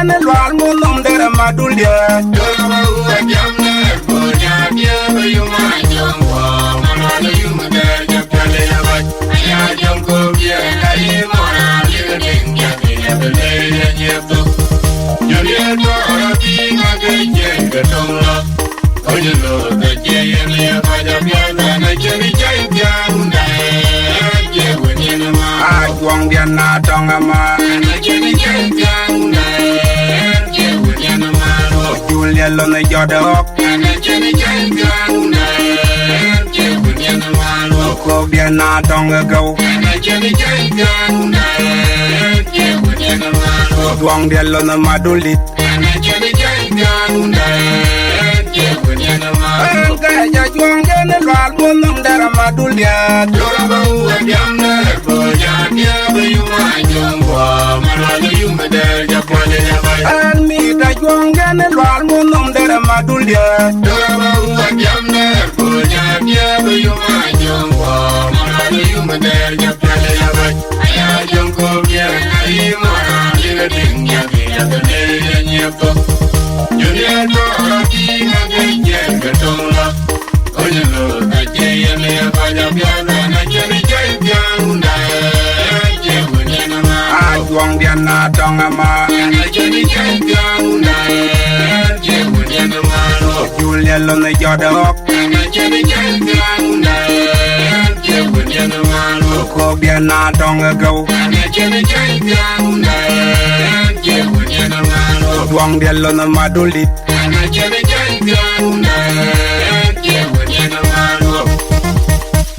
ne lwal mo nom dere madulia Dora uwa jamne Boja biya yuma jomwa Manala yuma der japale yawaj Aya jomko biya Kali mora liga dingya Biya bele ya nyepto Julia tora binga geje Gatongla Ojelo Gaje yele Baja biya Dana cheri chay biya Undae Aje wenye ma Ajwang dia na tonga ma Dana cheri chay biya Undae Aje wenye ma Julia lo ne jodok Ko dia na tonga go Ajwang dia lo ne madulit Engkau jajwang dia ne lwal mo nom dere madulia En mi tajwang dia ne lwal mo nom dere madulia Ajwang dia na tonga ma Julia lo ne jodok Ko dia na tonga go Ajwang dia lo ne madulit